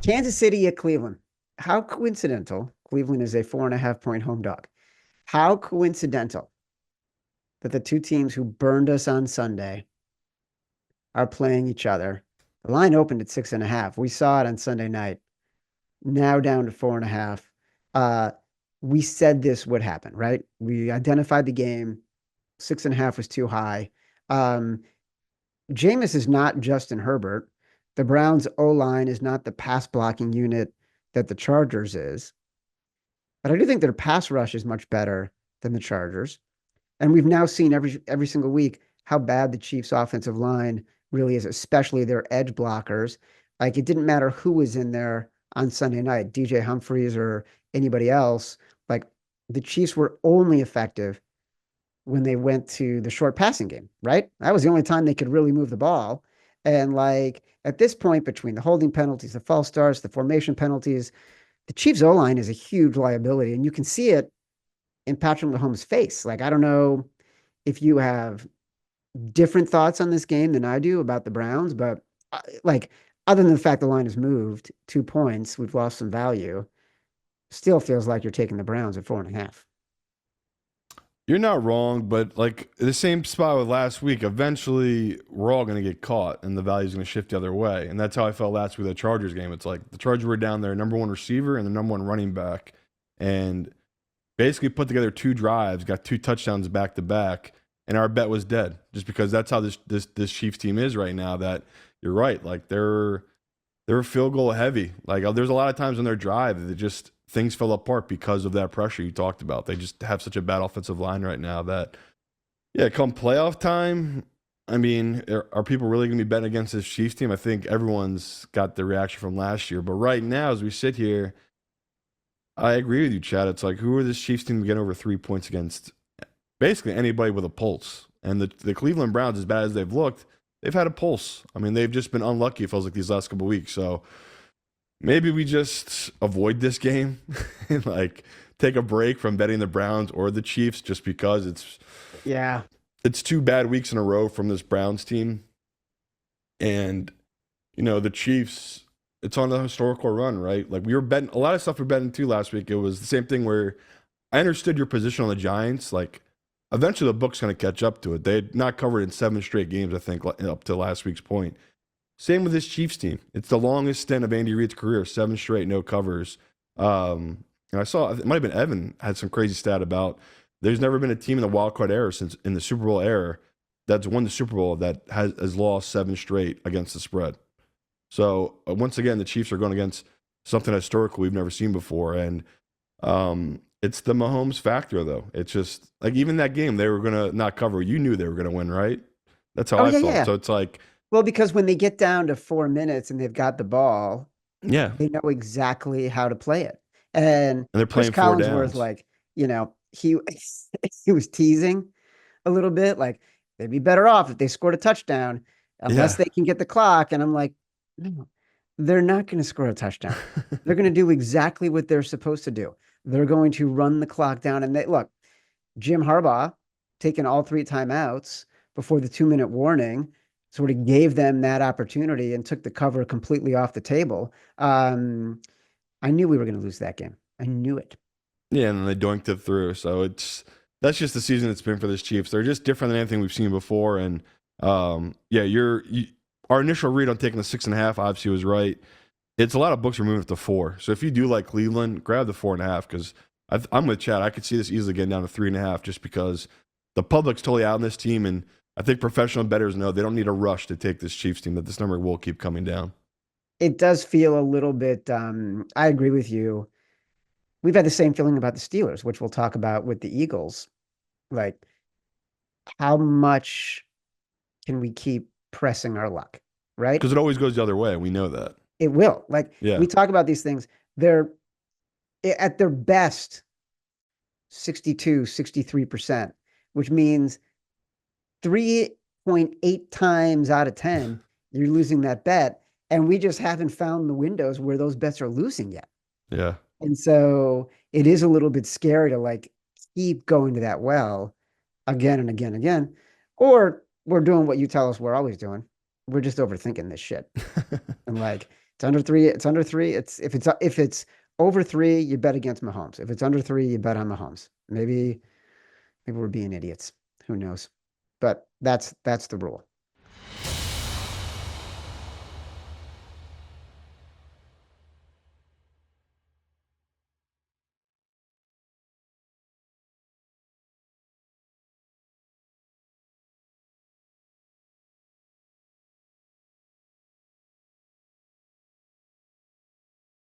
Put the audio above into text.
Kansas City at Cleveland. How coincidental. Cleveland is a 4.5 point home dog. How coincidental that the two teams who burned us on Sunday are playing each other. The line opened at 6.5. We saw it on Sunday night. Now down to 4.5. Uh, we said this would happen, right? We identified the game. 6.5 was too high. Jameis is not Justin Herbert. The Browns' O line is not the pass blocking unit that the Chargers is. But I do think their pass rush is much better than the Chargers. And we've now seen every single week how bad the Chiefs' offensive line really is, especially their edge blockers. Like it didn't matter who was in there on Sunday night, DJ Humphries or anybody else. Like the Chiefs were only effective when they went to the short passing game, right? That was the only time they could really move the ball. And like at this point, between the holding penalties, the false starts, the formation penalties, the Chiefs O line is a huge liability, and you can see it in Patrick Mahomes' face. Like I don't know if you have different thoughts on this game than I do about the Browns, but like other than the fact the line has moved 2 points, we've lost some value. Still feels like you're taking the Browns at 4.5. You're not wrong, but like the same spot with last week, eventually we're all going to get caught and the value's going to shift the other way. And that's how I felt last week with the Chargers game. It's like the Chargers were down there, number one receiver and the number one running back, and basically put together 2 drives, got 2 touchdowns back to back, and our bet was dead just because that's how this Chiefs team is right now. That you're right, like they're field goal heavy. Like there's a lot of times on their drive that just things fell apart because of that pressure you talked about. They just have such a bad offensive line right now that, yeah, come playoff time, I mean, are people really going to be betting against this Chiefs team? I think everyone's got the reaction from last year. But right now, as we sit here, I agree with you, Chad. It's like, who are this Chiefs team to get over 3 points against? Basically anybody with a pulse. And the Cleveland Browns, as bad as they've looked, they've had a pulse. I mean, they've just been unlucky, it feels like, these last couple of weeks. So maybe we just avoid this game and like take a break from betting the Browns or the Chiefs just because it's 2 bad weeks in a row from this Browns team. And, the Chiefs, it's on a historical run, right? Like we were betting a lot of stuff we were betting too last week. It was the same thing where I understood your position on the Giants. Like eventually the book's going to catch up to it. They had not covered in 7 straight games, I think, up to last week's point. Same with this Chiefs team. It's the longest stint of Andy Reid's career, 7 straight, no covers. And I saw, it might have been Evan had some crazy stat about there's never been a team in the wild card era since in the Super Bowl era that's won the Super Bowl that has lost 7 straight against the spread. So once again, the Chiefs are going against something historical we've never seen before. And it's the Mahomes factor, though. It's just like even that game, they were going to not cover. You knew they were going to win, right? That's how Oh I yeah, felt. yeah. So it's like, Well, because when they get down to 4 minutes and they've got the ball, yeah. they know exactly how to play it. And And they're Chris playing 4 Collinsworth, downs. like, he he was teasing a little bit, like they'd be better off if they scored a touchdown, unless Yeah. they can get the clock. And I'm like, no, they're not going to score a touchdown. They're going to do exactly what they're supposed to do. They're going to run the clock down. And they look, Jim Harbaugh taking all 3 timeouts before the 2-minute warning sort of gave them that opportunity and took the cover completely off the table. I knew we were going to lose that game. I knew it. Yeah, and then they doinked it through. So that's just the season it's been for this Chiefs. They're just different than anything we've seen before. And yeah, our initial read on taking the 6.5 obviously was right. It's a lot of books are moving it to 4. So if you do like Cleveland, grab the 4.5 because I'm with Chad. I could see this easily getting down to 3.5 just because the public's totally out on this team, and I think professional bettors know they don't need a rush to take this Chiefs team. That this number will keep coming down. It does feel a little bit. I agree with you. We've had the same feeling about the Steelers, which we'll talk about with the Eagles. Like, how much can we keep pressing our luck, right? Because it always goes the other way. We know that. It will. Like, Yeah. we talk about these things. They're at their best 62, 63%, which means 3.8 times out of 10, you're losing that bet. And we just haven't found the windows where those bets are losing yet. Yeah. And so it is a little bit scary to like keep going to that well again and again and again. Or we're doing what you tell us we're always doing. We're just overthinking this shit. And like It's under three. It's under three. It's if it's over three, you bet against Mahomes. If it's under three, you bet on Mahomes. Maybe we're being idiots. Who knows? But that's the rule.